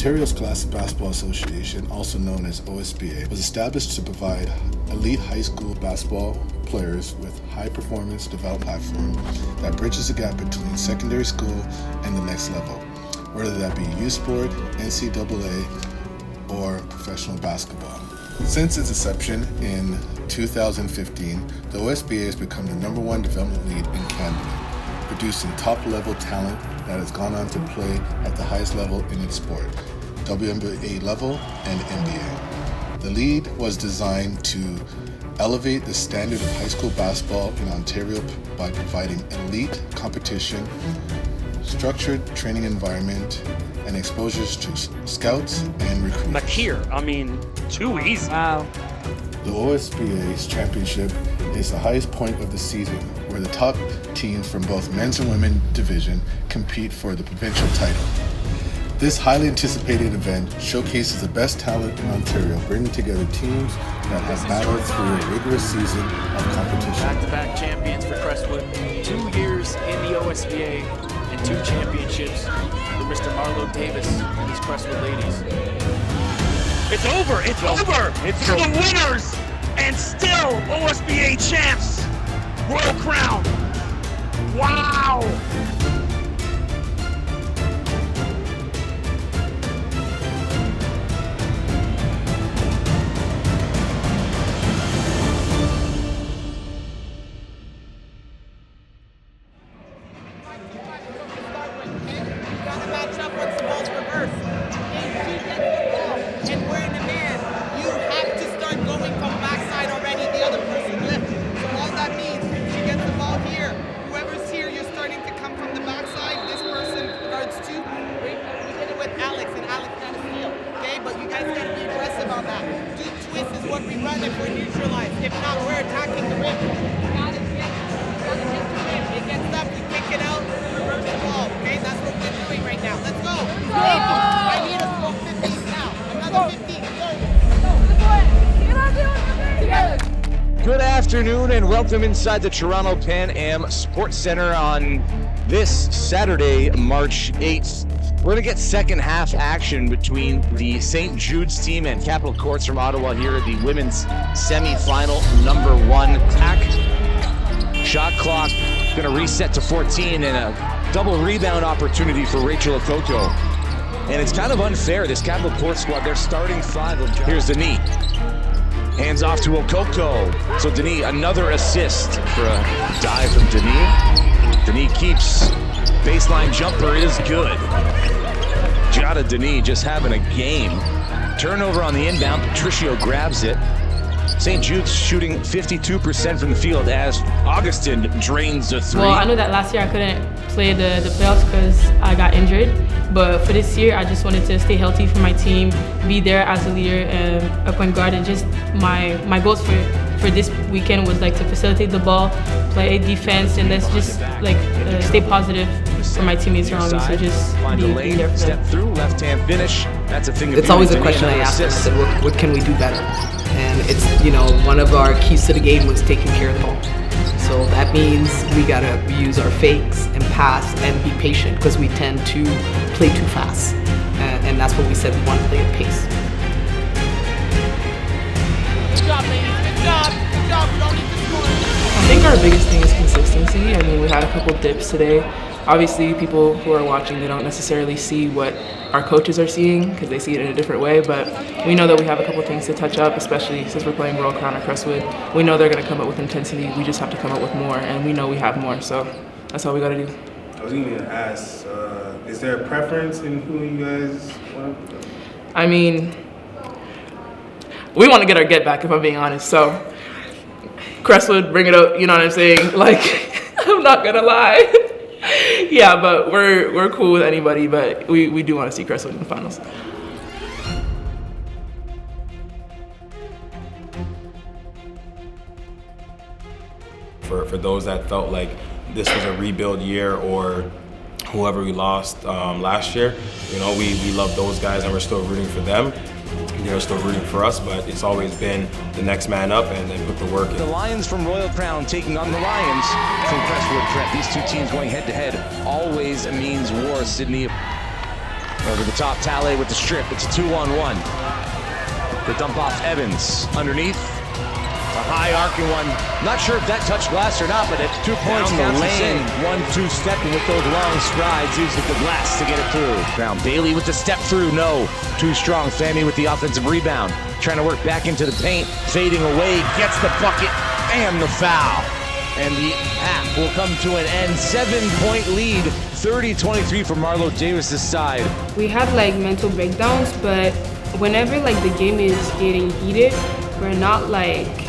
Ontario Scholastic Basketball Association, also known as OSBA, was established to provide elite high school basketball players with high-performance development platform that bridges the gap between secondary school and the next level, whether that be youth sport, NCAA, or professional basketball. Since its inception in 2015, the OSBA has become the #1 development lead in Canada, producing top-level talent that has gone on to play at the highest level in its sport, WNBA level and NBA. The lead was designed to elevate the standard of high school basketball in Ontario by providing elite competition, structured training environment, and exposures to scouts and recruiters. Too easy. Wow. The OSBA's championship is the highest point of the season, where the top teams from both men's and women's division compete for the provincial title. This highly anticipated event showcases the best talent in Ontario, bringing together teams that have battled through a rigorous season of competition. Back-to-back champions for Crestwood, 2 years in the OSBA, and 2 championships for Mr. Marlo Davis and these Crestwood ladies. It's over. It's over. It's the winners and still OSBA champs. Royal crown. Wow. Good afternoon and welcome inside the Toronto Pan Am Sports Center on this Saturday, March 8th. We're going to get second half action between the St. Jude's team and Capital Courts from Ottawa here at the women's semi-final #1 pack. Shot clock going to reset to 14 and a double rebound opportunity for Rachel Fokuoh. And it's kind of unfair. This Capital Courts squad, they're starting 5 of them. Here's Denis. Hands off to Fokuoh. So Denis, another assist for a dive from Denis. Denis keeps. Baseline jumper is good. Denis just having a game. Turnover on the inbound. Patricio grabs it. St. Jude's shooting 52% from the field as Augustin drains the 3. Well, I know that last year I couldn't play the playoffs because I got injured. But for this year, I just wanted to stay healthy for my team, be there as a leader and a point guard. And just my goals for this weekend was like to facilitate the ball, play defense, and let's just like stay positive for my teammates around me. So just be there for step them. through, left-hand finish. That's a thing. It's always a question I ask them. I said, what can we do better? And it's, one of our keys to the game was taking care of the ball. So that means we gotta use our fakes and pass and be patient because we tend to play too fast. And that's what we said, we want to play at pace. Good job, ladies. Good job. Good job. We don't need to score. I think our biggest thing is consistency. I mean, we had a couple dips today. Obviously, people who are watching, they don't necessarily see what our coaches are seeing because they see it in a different way, but we know that we have a couple things to touch up, especially since we're playing Royal Crown or Crestwood. We know they're going to come up with intensity. We just have to come up with more, and we know we have more, so that's all we got to do. I was going to ask, is there a preference in who you guys want? I mean, we want to get our get back, if I'm being honest, so Crestwood, bring it up, you know what I'm saying? Like, I'm not going to lie. Yeah, but we're cool with anybody, but we do want to see Crestwood in the finals. For those that felt like this was a rebuild year or whoever we lost last year, we love those guys and we're still rooting for them. They're still rooting for us, but it's always been the next man up and then put the work in. The Lions from Royal Crown taking on the Lions from Crestwood Prep. These two teams going head-to-head always means war, Sydney. Over the top, Talley with the strip. It's a 2-on-1. The dump off Evans underneath. A high arcing one. Not sure if that touched glass or not, but at 2 points down the lane. 1-2 stepping with those long strides. Uses the glass to get it through. Brown Bailey with the step through. No. Too strong. Fanny with the offensive rebound. Trying to work back into the paint. Fading away. Gets the bucket and the foul. And the half will come to an end. 7-point lead. 30-23 for Marlo Davis's side. We have like mental breakdowns, but whenever like the game is getting heated, we're not like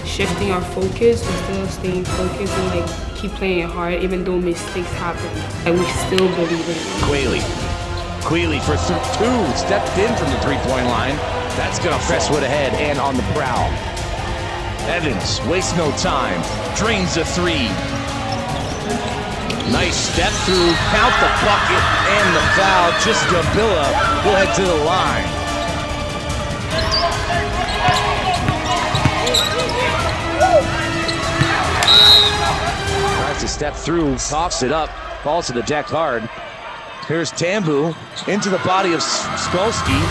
shifting our focus. We're still staying focused and like keep playing it hard, even though mistakes happen. And we still believe in it. Quealy for 2, stepped in from the 3-point line. That's gonna Crestwood ahead and on the prowl. Evans wastes no time, drains the 3. Nice step through, count the bucket and the foul. Just Gabilla will head to the line. Tries to step through, tops it up, falls to the deck hard. Here's Tambu into the body of Skolsky.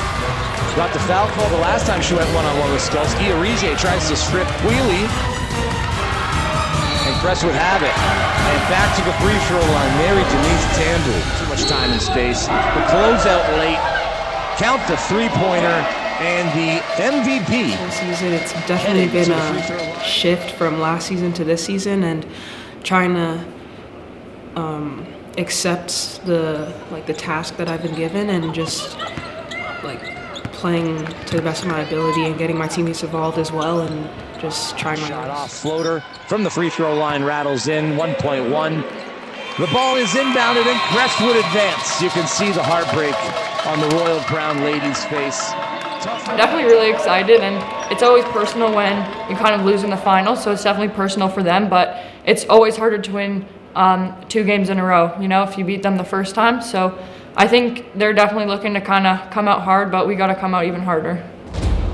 Got the foul call the last time she went one-on-one with Skolsky. Arije tries to strip Wheelie. And Crestwood have it. And back to the free throw line. Mary Denise Tambu. Too much time and space. The closeout late. Count the three-pointer. And the MVP. This season, it's definitely been a shift from last season to this season, and trying to accept the task that I've been given, and just like playing to the best of my ability and getting my teammates involved as well, and just trying my Shot best. off floater from the free throw line, rattles in. 1.1. The ball is inbounded and Crestwood advance. You can see the heartbreak on the Royal Crown ladies' face. I'm definitely really excited, and it's always personal when you kind of lose in the finals, so it's definitely personal for them, but it's always harder to win 2 games in a row, you know, if you beat them the first time. So I think they're definitely looking to kind of come out hard, but we got to come out even harder.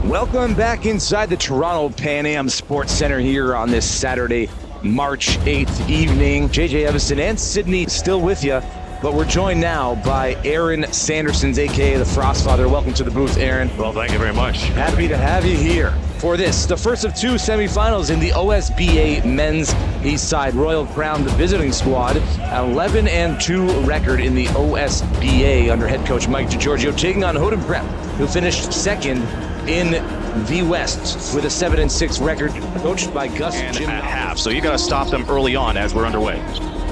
Welcome back inside the Toronto Pan Am Sports Center here on this Saturday, March 8th evening. JJ Evison and Sydney still with you, but we're joined now by Aaron Sandersons, aka the Frostfather. Welcome to the booth, Aaron. Well, thank you very much. Happy to have you here for this, the first of 2 semifinals in the OSBA Men's East Side. Royal Crown, the visiting squad, 11-2 record in the OSBA under head coach Mike DiGiorgio, taking on Hodan Prep, who finished second in the West with a 7-6 record, coached by Gus Jim. At half, so you got to stop them early on as we're underway.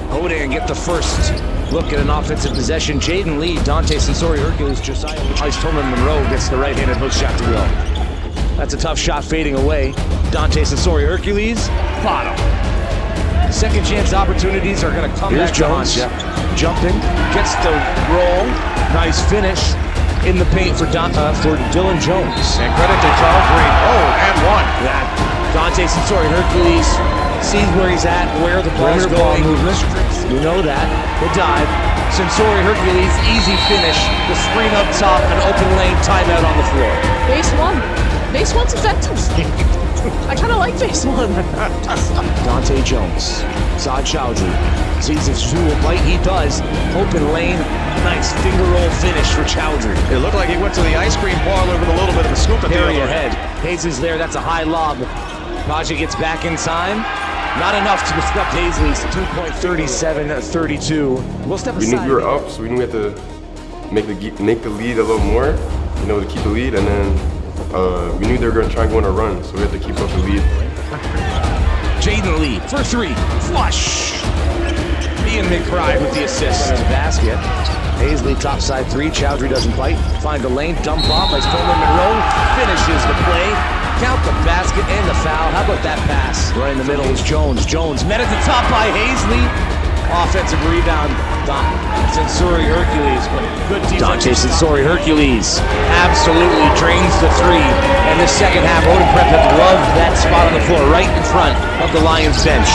Hodan get the first look at an offensive possession. Jaden Lee, Dante Sensori Hercules, Josiah Tolman Monroe gets the right-handed hook shot to go. That's a tough shot fading away. Dante Sensori Hercules, bottom. Second chance opportunities are going to come back to Hansha. Jumping, gets the roll. Nice finish in the paint for Dylan Jones. And credit to Charles Green. Oh, and one. That Dante Sensori Hercules sees where he's at, where the ball's going. You know that. The dive. Sensori Hercules, easy finish. The screen up top, an open lane, timeout on the floor. Base 1. Base 1's effective. I kind of like base 1. Dante Jones. Saad Chowdhury sees if Zhu will bite. He does. Open lane. Nice finger roll finish for Chowdhury. It looked like he went to the ice cream parlor with a little bit of a scoop at the Harry other ahead. Hayes is there. That's a high lob. Baja gets back in time. Not enough to disrupt Hazley's 2.37-32. We'll step aside. We were up, so we knew we had to make the lead a little more, you know, to keep the lead, and then we knew they were going to try and go on a run, so we had to keep up the lead. Jaden Lee for 3, flush. Ian McBride with the assist. The basket. Hazley topside 3. Chowdhury doesn't bite. Find the lane. Dump off by Tolman Monroe. Finishes the play. Count the basket and the foul. How about that pass? Right in the middle is Jones. Jones met at the top by Hazley. Offensive rebound. Sensori Hercules. Good defense. Dante Sensori Hercules absolutely drains the 3. And the second half, Hodan Prep have loved that spot on the floor, right in front of the Lions bench.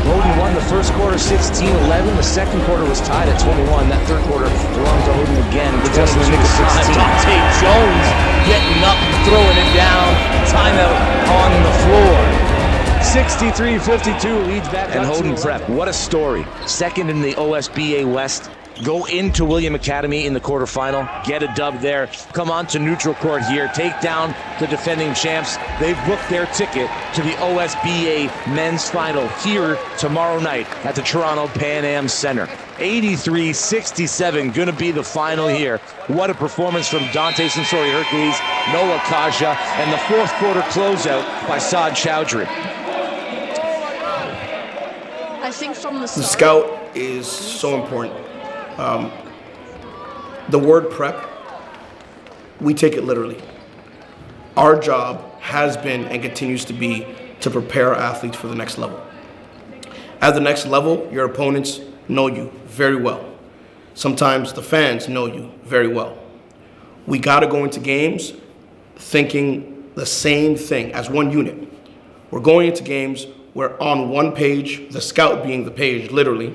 Hodan won the first quarter 16-11. The second quarter was tied at 21. That third quarter belonged to Hodan again. Just in the nick of 16. Dante Jones getting up, throwing it down. Timeout on the floor. 63-52 leads back. And Hodan Prep, what a story. Second in the OSBA West. go into William Academy in the quarterfinal, get a dub there, come on to neutral court here, take down the defending champs. They've booked their ticket to the OSBA men's final here tomorrow night at the Toronto Pan Am Center. 83-67 gonna be the final here. What a performance from Dante Sensori Hercules, Noah Kaja, and the fourth quarter closeout by Saad Chowdhury. I think from the scout is so important. The word prep, we take it literally. Our job has been and continues to be to prepare athletes for the next level. At the next level, your opponents know you very well. Sometimes the fans know you very well. We got to go into games thinking the same thing as one unit. We're going into games where on one page, the scout being the page, literally,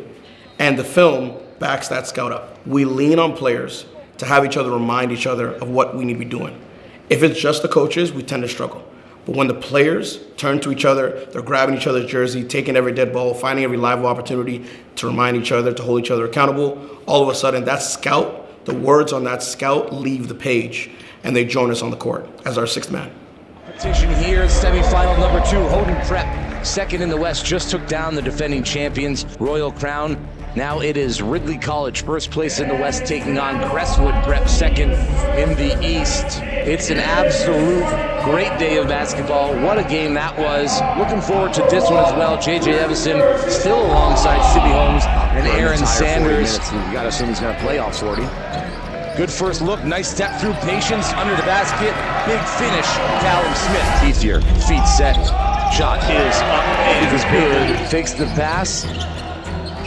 and the film backs that scout up. We lean on players to have each other remind each other of what we need to be doing. If it's just the coaches, we tend to struggle. But when the players turn to each other, they're grabbing each other's jersey, taking every dead ball, finding every live opportunity to remind each other, to hold each other accountable, all of a sudden that scout, the words on that scout leave the page and they join us on the court as our sixth man. Competition here, semifinal number 2, Hodan Prep, second in the West, just took down the defending champions, Royal Crown. Now it is Ridley College, first place in the West, taking on Crestwood Prep, second in the East. It's an absolute great day of basketball. What a game that was. Looking forward to this one as well. J.J. Evison still alongside Sibby Holmes and Aaron Sanders. You got to assume he's going to play all 40. Good first look, nice step through, patience under the basket. Big finish, Callum Smith. Easier, feet set, shot is up and is good. Fakes the pass.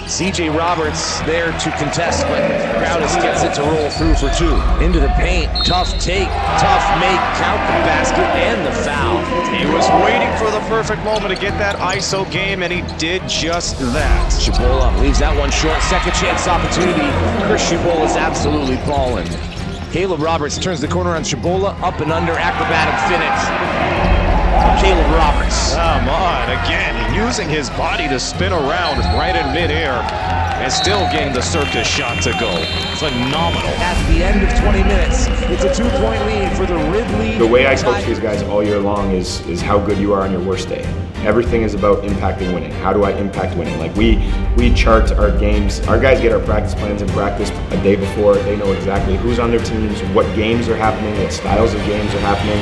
C.J. Roberts there to contest, but Crowdis gets it to roll through for 2. Into the paint, tough take, tough make, count the basket and the foul. He was waiting for the perfect moment to get that ISO game, and he did just that. Shibola leaves that one short. Second chance opportunity. Chris Shibola is absolutely balling. Caleb Roberts turns the corner on Shibola, up and under, acrobatic finish. Caleb Roberts. Come on, again, using his body to spin around right in midair and still getting the circus shot to go. Phenomenal. At the end of 20 minutes, it's a 2-point lead for the Ridley. The way I coach these guys all year long is how good you are on your worst day. Everything is about impacting winning. How do I impact winning? Like we chart our games. Our guys get our practice plans in practice a day before. They know exactly who's on their teams, what games are happening, what styles of games are happening,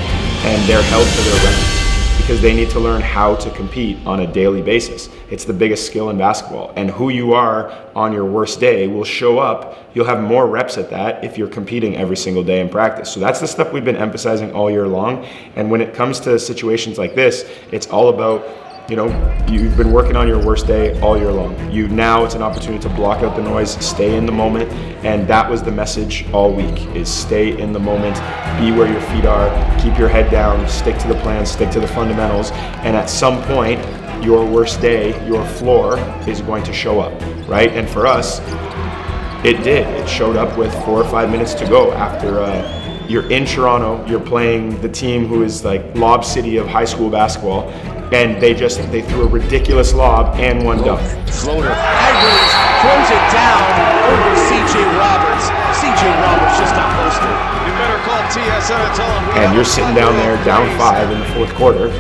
and they're held to their records because they need to learn how to compete on a daily basis. It's the biggest skill in basketball, and who you are on your worst day will show up. You'll have more reps at that if you're competing every single day in practice. So that's the stuff we've been emphasizing all year long. And when it comes to situations like this, it's all about, you've been working on your worst day all year long. Now it's an opportunity to block out the noise, stay in the moment, and that was the message all week, is stay in the moment, be where your feet are, keep your head down, stick to the plan, stick to the fundamentals, and at some point, your worst day, your floor is going to show up, right? And for us, it did. It showed up with 4 or 5 minutes to go after you're in Toronto, you're playing the team who is like Lob City of high school basketball, and they threw a ridiculous lob and one dunk. Floater, Edwards throws it down over C.J. Roberts. C.J. Roberts just got posted. You better call TSN and tell him. And you're sitting down there down 5 in the fourth quarter,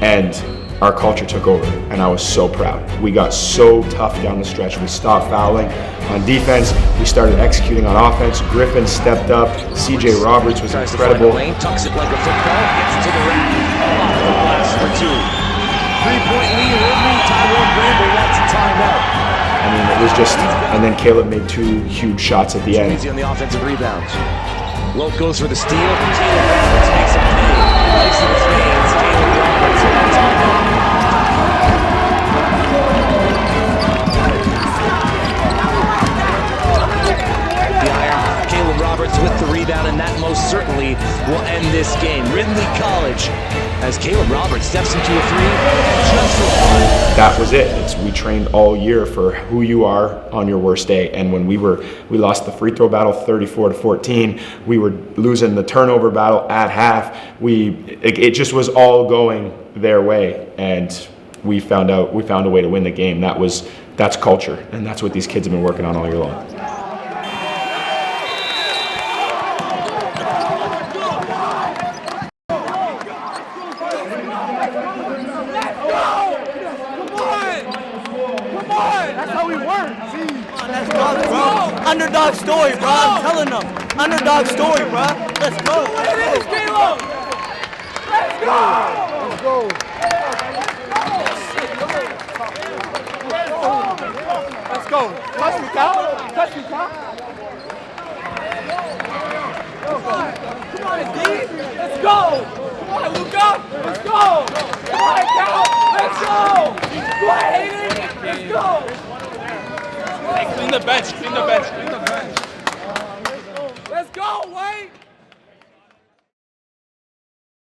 and our culture took over, and I was so proud. We got so tough down the stretch. We stopped fouling on defense. We started executing on offense. Griffin stepped up. C.J. Roberts was incredible. Lane tucks it like a football, gets it to the rack. Off the blast for 2. 3-point lead, Ridley. Tyrone Bramble wants a timeout. I mean, it was just, and then Caleb made 2 huge shots at the end. Easy on the offensive rebounds. Lowe goes for the steal. Caleb Roberts makes a play. Makes it fades. Caleb Roberts. Caleb Roberts with the rebound, and that most certainly will end this game. Ridley College, as Caleb Roberts steps into a 3 just for fun. That was it. We trained all year for who you are on your worst day. And when we lost the free throw battle 34-14, we were losing the turnover battle at half. It just was all going their way, and we found a way to win the game. That's culture, and that's what these kids have been working on all year long. underdog story, bro. I'm telling them. Underdog story, bro. Let's go. It is, Caleb. Let's go. Let's go. Let's go. Touch me, Cal. Touch me, Cal. Come on, D. Let's go. Come on, Luca. Let's go. Come on, Cal. Let's go. Go ahead, Hayden. Let's go. Hey, clean the bench. Clean the bench.